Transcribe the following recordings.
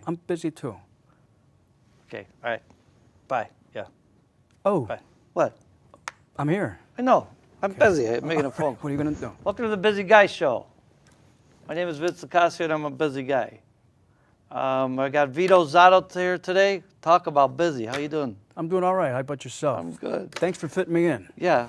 I'm busy too. Okay, all right. Bye. Yeah. Oh, Bye. What? I'm here. I know. I'm busy. I'm making a phone call. What are you going to do? Welcome to the Busy Guy Show. My name is Vince LoCascio, and I'm a busy guy. I got Vito Zatto here today. Talk about busy. How you doing? I'm doing all right. How about yourself? I'm good. Thanks for fitting me in. Yeah.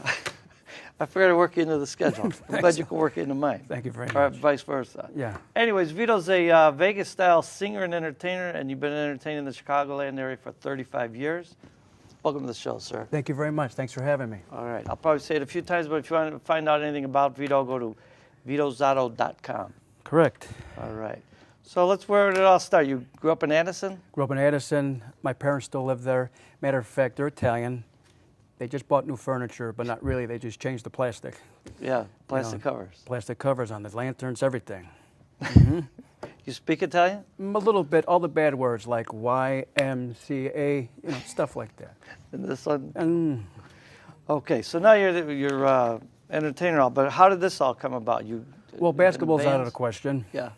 I figured to work into the schedule. I'm glad you can work into mine. Thank you very Or much. vice versa. Yeah. Anyways, Vito's a Vegas-style singer and entertainer, and you've been entertaining the Chicagoland area for 35 years. Welcome to the show, sir. Thank you very much. Thanks for having me. All right. I'll probably say it a few times, but if you want to find out anything about Vito, go to vitozatto.com. Correct. All right. So where did it all start? You grew up in Addison? Grew up in Addison. My parents still live there. Matter of fact, they're Italian. They just bought new furniture, but not really. They just changed the plastic. Yeah, plastic covers. Plastic covers on the lanterns, everything. Mm-hmm. You speak Italian? A little bit. All the bad words like YMCA, stuff like that. And this one? Okay, so now you're entertainer, but how did this all come about? Well, basketball's out of the question. Yeah.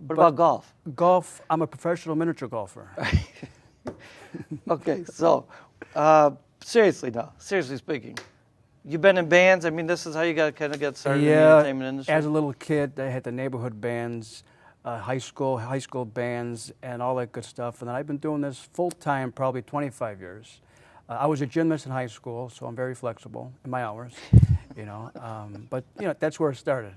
What about golf? Golf, I'm a professional miniature golfer. Okay, so seriously speaking, you've been in bands. I mean, this is how you got kind of get started in the entertainment industry. As a little kid, I had the neighborhood bands, high school bands, and all that good stuff. And then I've been doing this full time, probably 25 years. I was a gymnast in high school, so I'm very flexible in my hours. But that's where it started.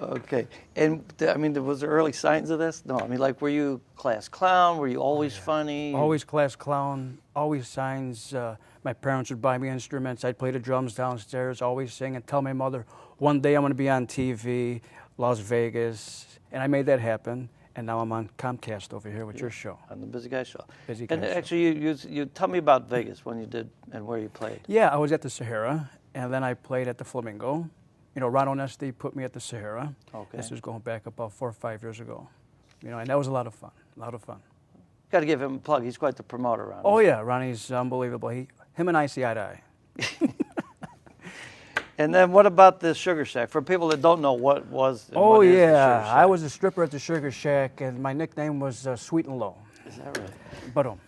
Okay, and I mean, was there early signs of this? No, I mean, like, were you class clown? Were you always funny? Always class clown, always signs. My parents would buy me instruments. I'd play the drums downstairs, always sing and tell my mother, one day I'm going to be on TV, Las Vegas. And I made that happen. And now I'm on Comcast over here with your show. On the Busy Guy Show. Busy Guy and Show. Actually, you tell me about Vegas, when you did and where you played. Yeah, I was at the Sahara, and then I played at the Flamingo. Ron Onesti put me at the Sahara. Okay. This was going back about 4 or 5 years ago. And that was a lot of fun, Got to give him a plug. He's quite the promoter around. Oh, yeah, Ronnie's unbelievable. Him and I see eye to eye. And then what about the Sugar Shack? For people that don't know what was and Oh, what is the Sugar yeah, Shack. I was a stripper at the Sugar Shack, and my nickname was Sweet and Low. Is that right? But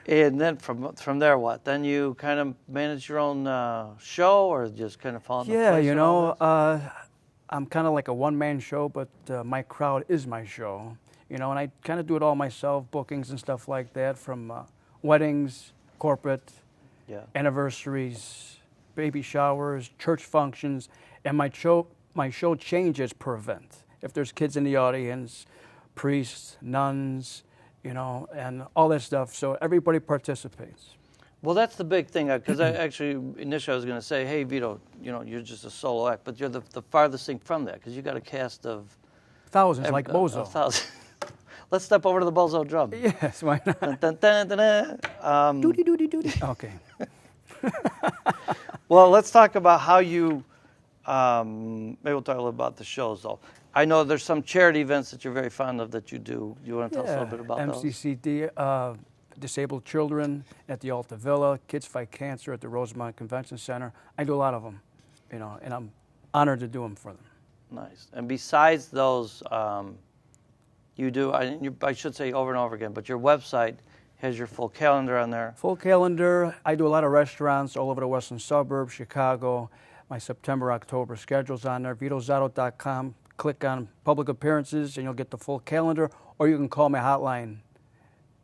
And then from there, what? Then you kind of manage your own show, or just kind of fall into place? Yeah, I'm kind of like a one-man show, but my crowd is my show. And I kind of do it all myself, bookings and stuff like that, from weddings, corporate, anniversaries, baby showers, church functions, and my show changes per event. If there's kids in the audience, priests, nuns, and all that stuff. So everybody participates. Well, that's the big thing, because initially I was going to say, hey, Vito, you're just a solo act, but you're the farthest thing from that, because you got a cast of thousands, like Bozo. Thousands. Let's step over to the Bozo drum. Yes, why not? Dun, dun, dun, dun, dun. Doody, doody, doody. Okay. Well, let's talk about how you, maybe we'll talk a little about the shows, though. I know there's some charity events that you're very fond of that you do. You want to tell us a little bit about those? MCCD, disabled children at the Alta Villa, Kids Fight Cancer at the Rosemont Convention Center. I do a lot of them, and I'm honored to do them for them. Nice. And besides those, you do, I should say over and over again, but your website has your full calendar on there. Full calendar. I do a lot of restaurants all over the western suburbs, Chicago. My September, October schedule's on there, vitozatto.com. Click on public appearances, and you'll get the full calendar, or you can call my hotline,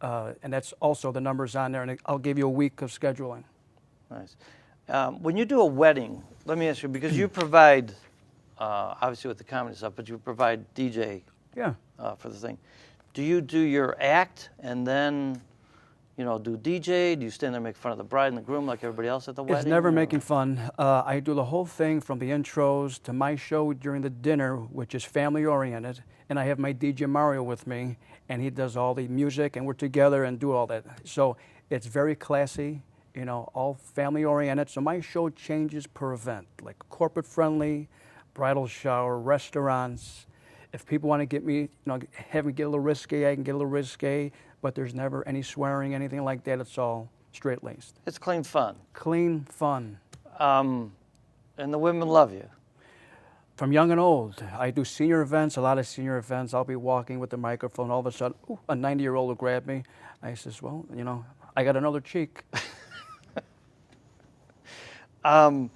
and that's also the numbers on there, and I'll give you a week of scheduling. Nice. When you do a wedding, let me ask you, because you provide, obviously with the comedy stuff, but you provide DJ for the thing. Do you do your act and then, do DJ? Do you stand there and make fun of the bride and the groom like everybody else at the wedding? It's never making fun. I do the whole thing from the intros to my show during the dinner, which is family-oriented, and I have my DJ Mario with me, and he does all the music, and we're together and do all that. So it's very classy, all family-oriented. So my show changes per event, like corporate-friendly, bridal shower, restaurants. If people want to get me, have me get a little risque, I can get a little risque, but there's never any swearing, anything like that. It's all straight-laced. It's clean fun. Clean fun. And the women love you. From young and old. I do senior events, a lot of senior events. I'll be walking with the microphone. All of a sudden, ooh, a 90-year-old will grab me. I says, well, you know, I got another cheek. Over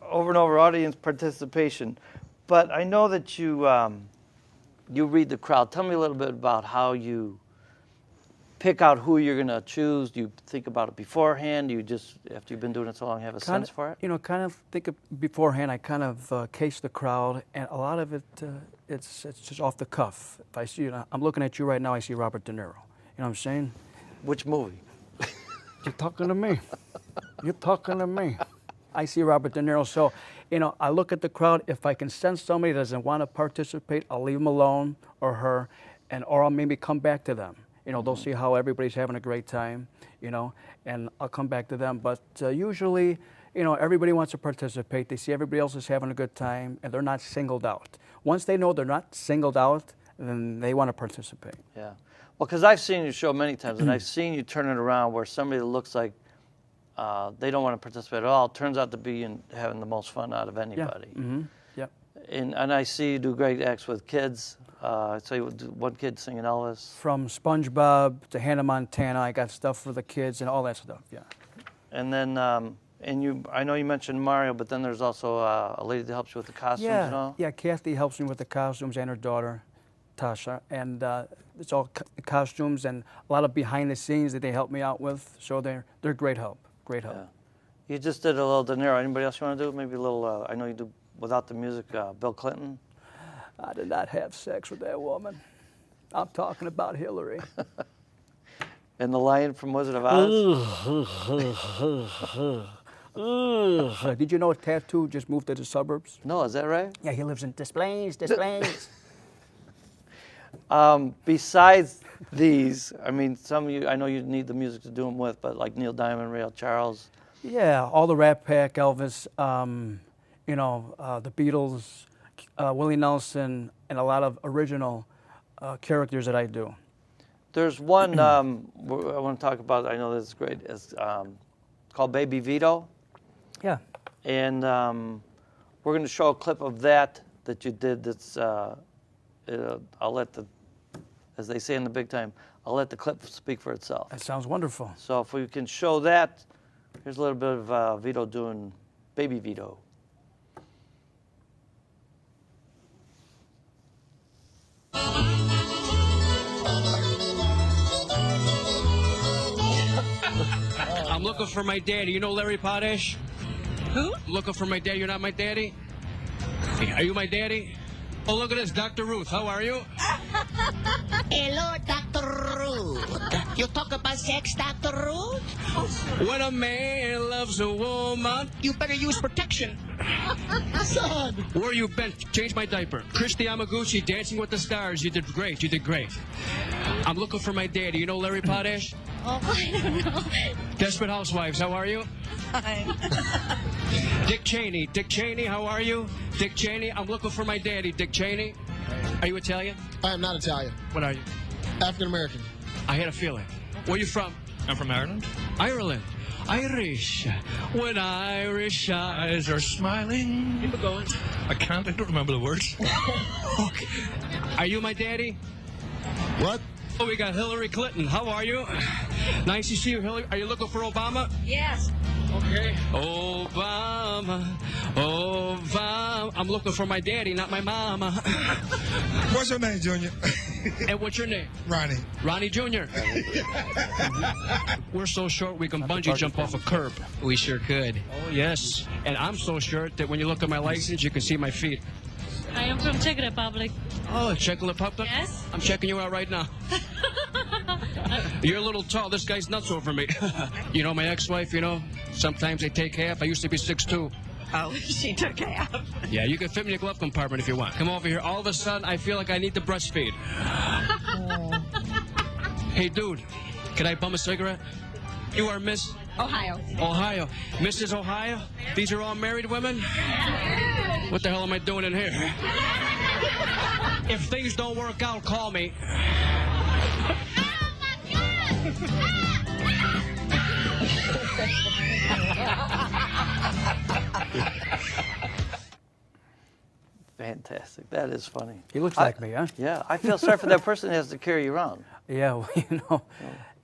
and over, audience participation. But I know that you you read the crowd. Tell me a little bit about how you pick out who you're going to choose. Do you think about it beforehand? Do you just, after you've been doing it so long, have a sense for it? You know, kind of think of beforehand. I kind of case the crowd, and a lot of it, it's just off the cuff. If I see, you know, I'm looking at you right now, I see Robert De Niro. You know what I'm saying? Which movie? You're talking to me. You're talking to me. I see Robert De Niro. So, you know, I look at the crowd. If I can sense somebody that doesn't want to participate, I'll leave them alone, or her, or I'll maybe come back to them. You know, they'll see how everybody's having a great time, you know, and I'll come back to them. But usually, you know, everybody wants to participate. They see everybody else is having a good time, and they're not singled out. Once they know they're not singled out, then they want to participate. Yeah. Well, because I've seen your show many times, and I've seen you turn it around where somebody that looks like they don't want to participate at all turns out to be having the most fun out of anybody. Yeah. Mm-hmm. Yeah. And I see you do great acts with kids. So you do one kid singing Elvis. From SpongeBob to Hannah Montana, I got stuff for the kids and all that stuff. Yeah. And then, I know you mentioned Mario, but then there's also a lady that helps you with the costumes and all. Yeah, Kathy helps me with the costumes, and her daughter, Tasha, and it's all costumes and a lot of behind the scenes that they help me out with. So they're great help. Great help. Yeah. You just did a little De Niro. Anybody else you want to do? Maybe a little. I know you do without the music. Bill Clinton. I did not have sex with that woman. I'm talking about Hillary. And the lion from Wizard of Oz. Did you know Tattoo just moved to the suburbs? No, is that right? Yeah, he lives in Des Plaines. Besides these, I mean, some of you, I know you need the music to do them with, but like Neil Diamond, Ray Charles. Yeah, all the Rat Pack, Elvis, you know, the Beatles, Willie Nelson, and a lot of original characters that I do. There's one I want to talk about. I know this is great. It's called Baby Vito. Yeah. And we're going to show a clip of that you did. That's I'll let as they say in the big time, I'll let the clip speak for itself. That sounds wonderful. So if we can show that, here's a little bit of Vito doing Baby Vito. I'm looking for my daddy. You know Larry Potash? Who? Looking for my daddy. You're not my daddy? Are you my daddy? Oh, look at this. Dr. Ruth, how are you? Hello, Dr. Ruth. You talk about sex, Dr. Ruth? When a man loves a woman. You better use protection. Son. Where you been? Change my diaper. Christy Yamaguchi, Dancing with the Stars. You did great. You did great. I'm looking for my daddy. You know Larry Potash? Oh, I don't know. Desperate Housewives, how are you? Fine. Dick Cheney. Dick Cheney, how are you? Dick Cheney, I'm looking for my daddy. Dick Cheney. Are you Italian? I am not Italian. What are you? African American. I had a feeling. Where you from? I'm from Ireland. Ireland. Irish. When Irish eyes are smiling. Keep it going. I don't remember the words. Okay. Are you my daddy? What? Oh, we got Hillary Clinton. How are you? Nice to see you, Hillary. Are you looking for Obama? Yes. Okay. Obama, Obama. I'm looking for my daddy, not my mama. What's your name, Junior? And what's your name? Ronnie. Ronnie Jr. We're so short we can bungee jump off a curb. We sure could. Oh, yes. And I'm so short that when you look at my license, you can see my feet. I am from Czech Republic. Oh, Czech Republic? Yes. I'm checking you out right now. You're a little tall. This guy's nuts over me. You know, my ex-wife, you know, sometimes they take half. I used to be 6'2". Oh, she took half. Yeah, you can fit me in the glove compartment if you want. Come over here. All of a sudden, I feel like I need to breastfeed. Hey, dude, can I bum a cigarette? You are Miss? Ohio. Ohio. Mrs. Ohio? These are all married women? What the hell am I doing in here? If things don't work out, call me. Fantastic. That is funny. He looks like me, huh? Yeah, I feel sorry for that person that has to carry you around. Yeah, well,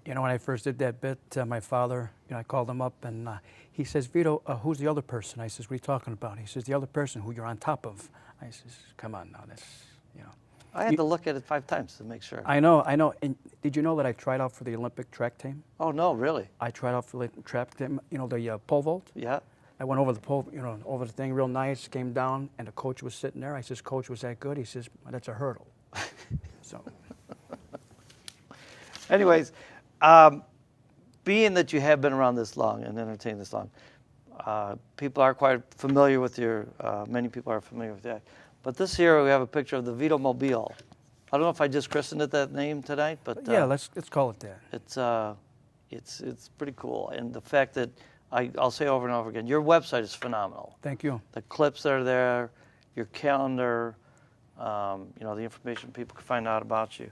when I first did that bit, my father, I called him up and he says, Vito, who's the other person? I says, what are you talking about? He says, the other person who you're on top of. I says, come on now, that's, I had to look at it 5 times to make sure. I know. And did you know that I tried out for the Olympic track team? Oh, no, really? I tried out for the track team, the pole vault. Yeah. I went over the pole, over the thing real nice, came down, and the coach was sitting there. I says, Coach, was that good? He says, well, that's a hurdle. So. Anyways, being that you have been around this long and entertained this long, people are quite familiar with many people are familiar with that. But this here, we have a picture of the Vito Mobile. I don't know if I just christened it that name tonight, but yeah, let's call it that. It's pretty cool, and the fact that I'll say over and over again, your website is phenomenal. Thank you. The clips that are there, your calendar, the information people can find out about you.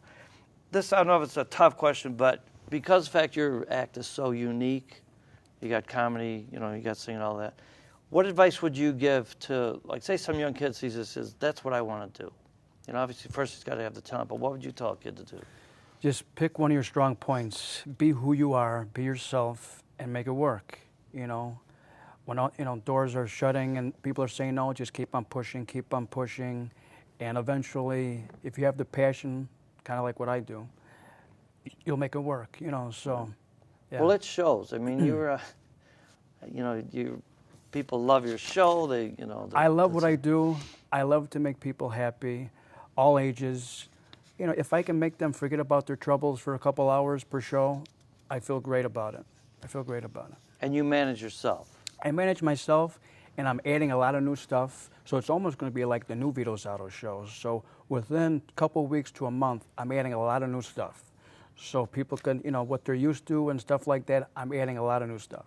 This, I don't know if it's a tough question, but because of the fact your act is so unique, you got comedy, you got singing, all that. What advice would you give to, like, say some young kid sees this, says, that's what I want to do? Obviously, first he's got to have the talent, but what would you tell a kid to do? Just pick one of your strong points. Be who you are, be yourself, and make it work. When doors are shutting and people are saying no, just keep on pushing, and eventually, if you have the passion, kind of like what I do, you'll make it work. So. Yeah. Well, it shows. I mean, you're, people love your show. I love what I do. I love to make people happy, all ages. If I can make them forget about their troubles for a couple hours per show, I feel great about it. And you manage yourself. I manage myself, and I'm adding a lot of new stuff. So it's almost going to be like the new Vito Zatto shows. So within a couple of weeks to a month, I'm adding a lot of new stuff. So people can, what they're used to and stuff like that, I'm adding a lot of new stuff.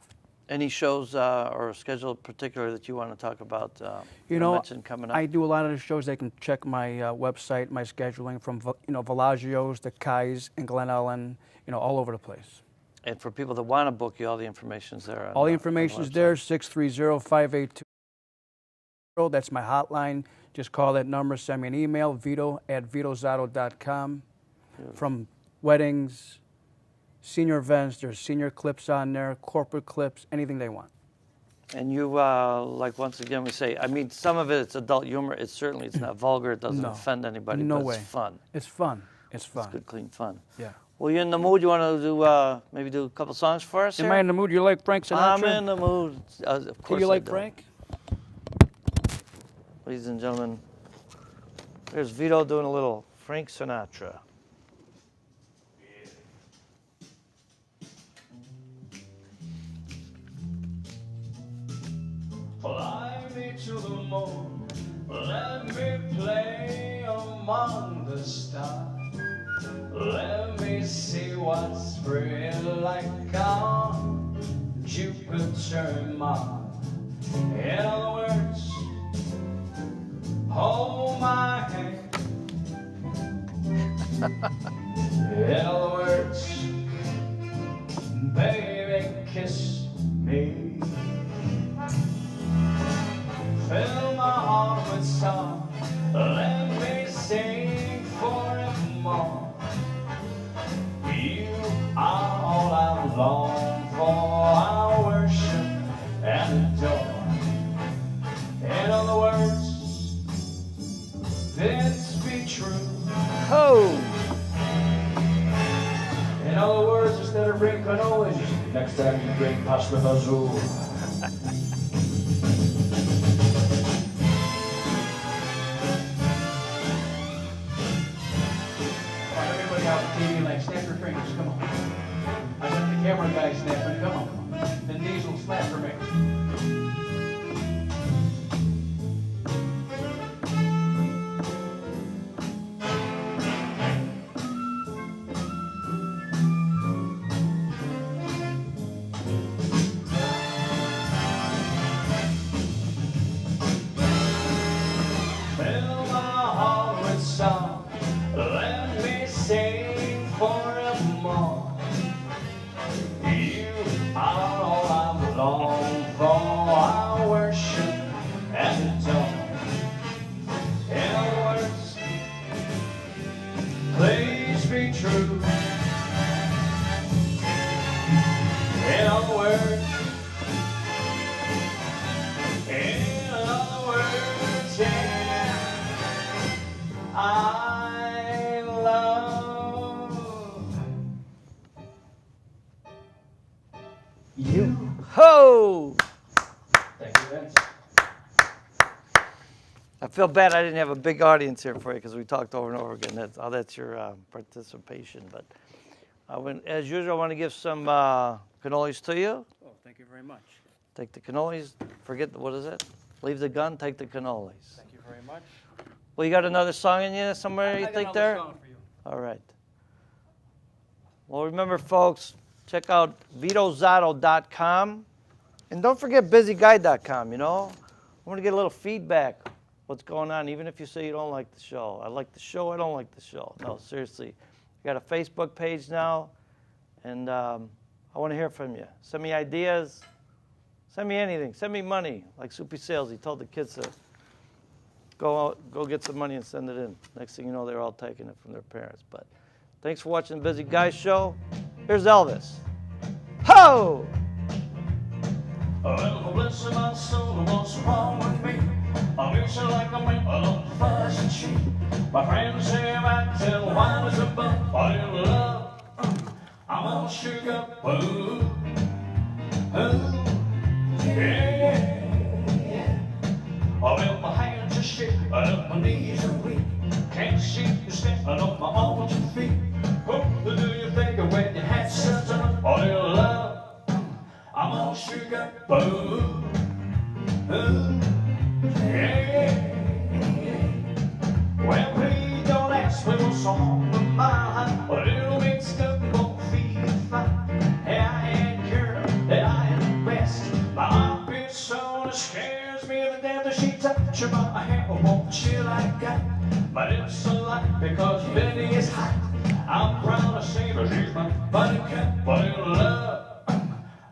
Any shows or schedule in particular that you want to talk about? Mention coming up? I do a lot of the shows. They can check my website, my scheduling from, Villaggio's, the Kai's, and Glen Ellen, all over the place. And for people that want to book you, all the information's there. All the information's there, 630-582. That's my hotline. Just call that number, send me an email, vito@vitozatto.com. From weddings, senior events, there's senior clips on there, corporate clips, anything they want. And you, once again, we say, some of it's adult humor. It's not vulgar. It doesn't offend anybody. No but way. It's fun. It's fun. It's good, clean fun. Yeah. Well, you in the mood? You want to do maybe do a couple songs for us? Am I in the mood? You like Frank Sinatra? I'm in the mood. Of course. Do you like Frank? Ladies and gentlemen, there's Vito doing a little Frank Sinatra. Fly me to the moon, let me play among the stars. Let me see what spring like on Jupiter and Mars. In other words, hold my hand. In other words, baby, kiss me. Fill my heart with song, let me sing forevermore. You are all I long for, I worship and adore. In other words, this be true. Oh! In other words, instead of drink cannoli, next time you drink pasta fazool. TV, like, snap your fingers, come on. I got the camera guy snapping, come on. Then Diesel, snap for me. You. Ho! Thank you, Vince. I feel bad I didn't have a big audience here for you because we talked over and over again. That's your participation. But as usual, I want to give some cannolis to you. Oh, thank you very much. Take the cannolis. What is it? Leave the gun, take the cannolis. Thank you very much. Well, you got another song in you somewhere, you think there? Song for you. All right. Well, remember, folks, check out VitoZatto.com. And don't forget BusyGuy.com, you know. I want to get a little feedback. What's going on, even if you say you don't like the show. I like the show, I don't like the show. No, seriously. I got a Facebook page now, and I want to hear from you. Send me ideas. Send me anything. Send me money. Like Soupy Sales, he told the kids to go get some money and send it in. Next thing you know, they're all taking it from their parents. But thanks for watching the Busy Guy Show. Here's Elvis. Ho! Well, bless my soul, what's wrong with me? I wish like a man, a little fuzzy cheek. My friends say I'm acting wild as a bug. Fall in love, I'm all shook up. Ooh, ooh, yeah, yeah. Oh, well, my hands are shit, my knees are weak. Can't seem to stand on my own 2 feet. What do you think of when you had such a fall in love? I'm all shook up. Ooh, ooh. Yeah. Well, please don't ask me what's on my mind. A little mixed up, won't feel fine. Hey, I had girl that I had the best. My armpit so scares me the damn that she touches my hair. Won't you like that? My lips are light because Betty is hot. I'm proud to say that she's my buttercup. But in love,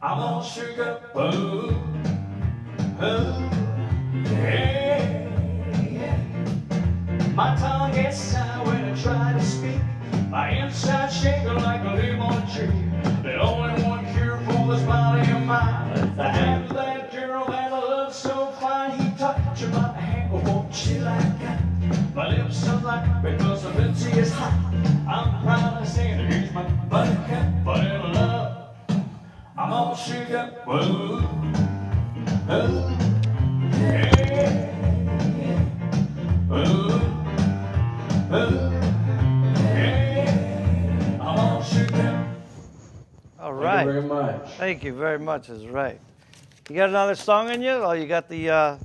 I'm all shook up. Ooh, ooh. Yeah, yeah. My tongue gets sour when I try to speak. My inside shaking like a lemon tree. The only one cure for this body of mine. The hand of that girl that I love so fine. He touched my hand, oh, won't you like that? My lips are like because the Vinci is hot. I'm proud to say that he's my buttercup. But in love, I'm all shook up. Whoa, oh. Yeah, yeah. Ooh, ooh, yeah. I'm all shook up. All right. Thank you very much. Thank you very much. Is right. You got another song in you? Oh, you got the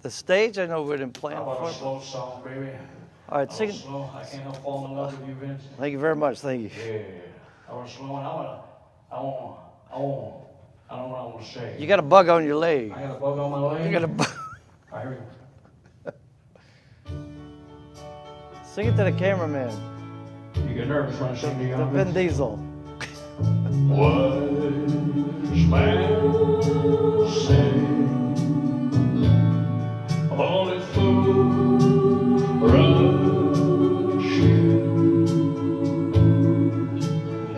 stage? I know we didn't plan I want for a slow song, baby. All right, sing it. Slow. I can't help falling in love with you, Vince. Thank you very much. Thank you. Yeah. I want slow, and I don't know what I want to say. You got a bug on your leg. I got a bug on my leg. You got a bug. I hear you. Sing it to the cameraman. You get nervous when I sing to you. The Vin Diesel. Wise man say, only fool rush you,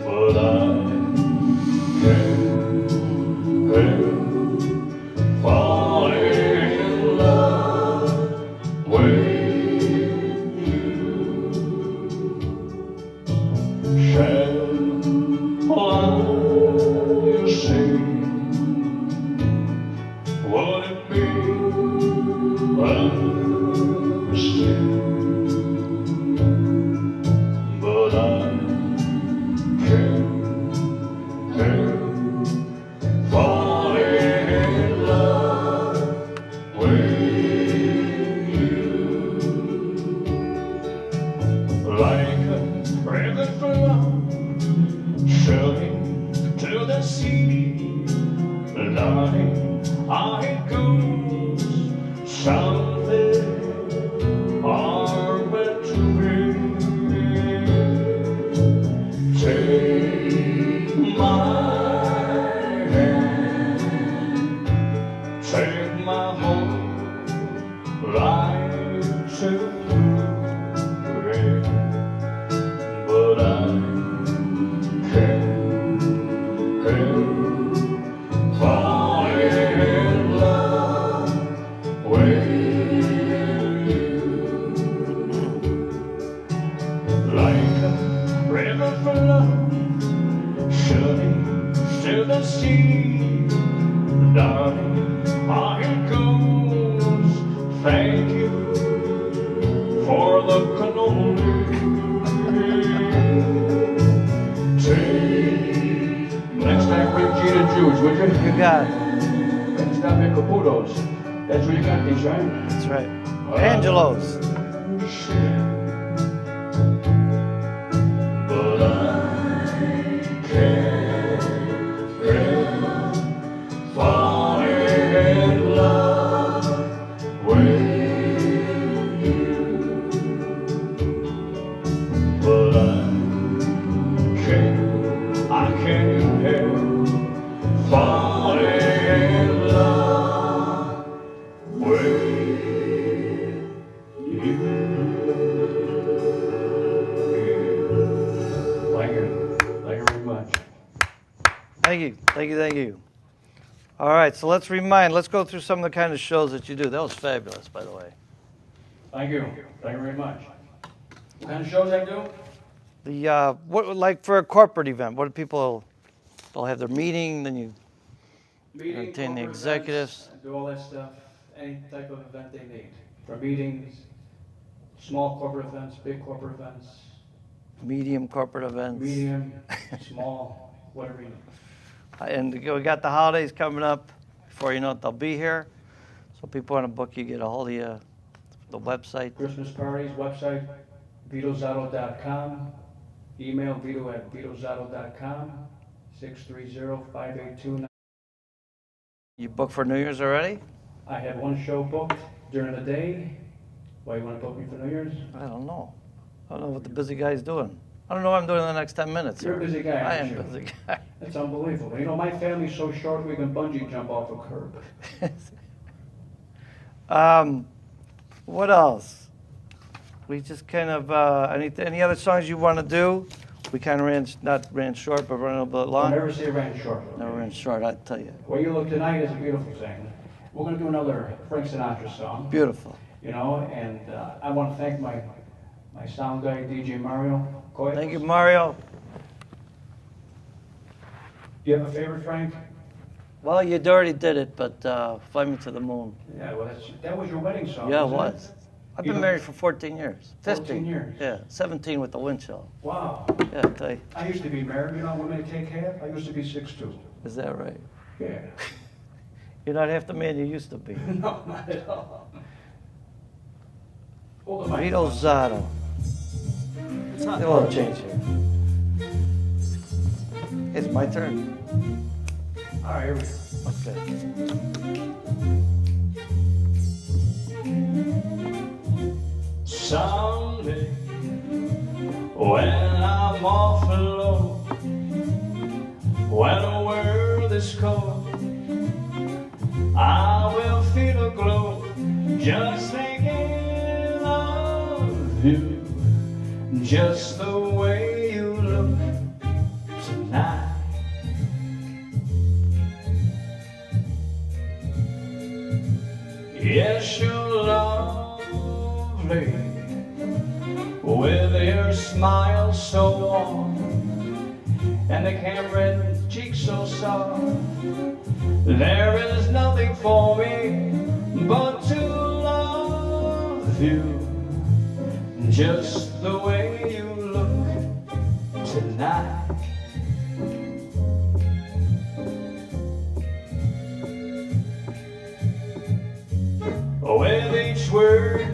but I can't help falling in love with you. Shall I sing Darling, here it goes. Thank you for the cannoli. Next time bring Gina Jews, would you? You got it. And stop at Caputo's. That's where you got these, right? That's right. Angelo's. But I can't help falling in love with you. But I can't help falling in love with you. Thank you. Thank you very much. Thank you. Thank you. Thank you. All right, so let's go through some of the kind of shows that you do. That was fabulous, by the way. Thank you. Thank you very much. What kind of shows I do? What, like for a corporate event, what do people, they'll have their meeting, then you entertain the executives. Events, do all that stuff, any type of event they need. For meetings, small corporate events, big corporate events, Medium corporate events. medium, small, whatever you need. And we got the holidays coming up. Before you know it, they'll be here. So people want to book you, get a hold of you, the website. Christmas parties, website, vitozatto.com. Email vito@vitozatto.com, 630-582. You booked for New Year's already? I have one show booked during the day. Why you want to book me for New Year's? I don't know. I don't know what the busy guy's doing. I don't know what I'm doing in the next 10 minutes. You're a busy guy, I aren't am you? a busy guy. That's unbelievable. You know, my family's so short we can bungee jump off a curb. What else? We just kind of, any other songs you want to do? We kind of not ran short, but ran a little bit long. Don't ever say ran short. Never ran short, I tell you. The way you look tonight is a beautiful thing. We're going to do another Frank Sinatra song. Beautiful. You know, and I want to thank my sound guy, DJ Mario. Thank you, Mario. Do you have a favorite, Frank? Well, you already did it, but Fly Me to the Moon. Yeah, well, that was your wedding song. Yeah, it wasn't was. I've been married for 14 years. 14 years? Yeah, 17 with the wind chill. Wow. Yeah, I tell you. I used to be married. You know, women take half. I used to be 6'2". Is that right? Yeah. You're not half the man you used to be. No, not at all. Hold the mic. Vito Zatto. It's not a little change here. It's my turn. All right, here we go. Okay. Someday, when I'm off alone, when the world is cold, I will feel a glow, just thinking of you, just the way you look tonight. Yes, you're lovely, with your smile so warm, and the camera cheeks so soft. There is nothing for me but to love you, just the way you look tonight. With each word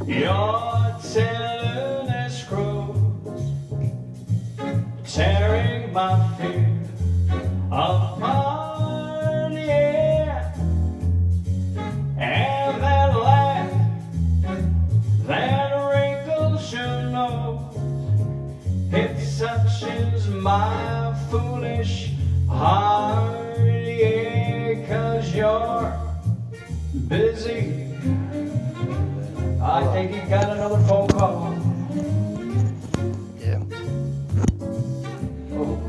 your tenderness grows, tearing my fear apart, yeah. And that laugh that wrinkles your nose, it touches my foolish heart, yeah. 'Cause you're busy. I think you got another phone call. Yeah. Oh,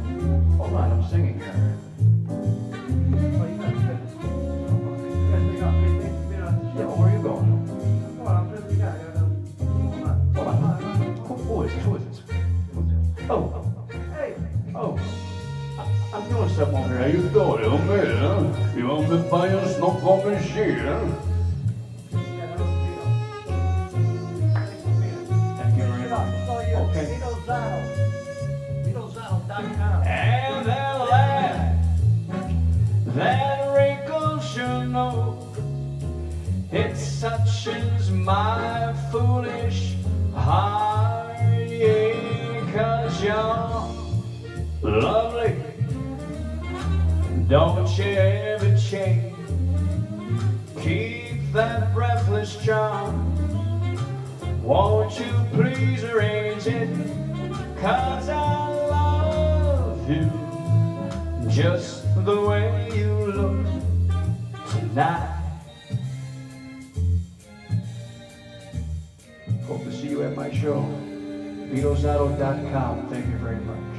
hold on, I'm singing here. Oh, you got this. Yeah, where are you going? Come on, I'm busy guy. Hold on. Who is this? Oh, hey. Oh, I'm doing something over here. How you doing, young man, huh? You want me me vayas, no comes here. Thank you very much. Okay. Vito Zatto. VitoZatto.com. And that lad, that wrinkles your nose, it touches my foolish heart, yeah, 'cause you're lovely. Don't you ever change. Keep that breathless charm. Won't you please arrange it? 'Cause I love you just the way you look tonight. Hope to see you at my show. VitoZatto.com. Thank you very much.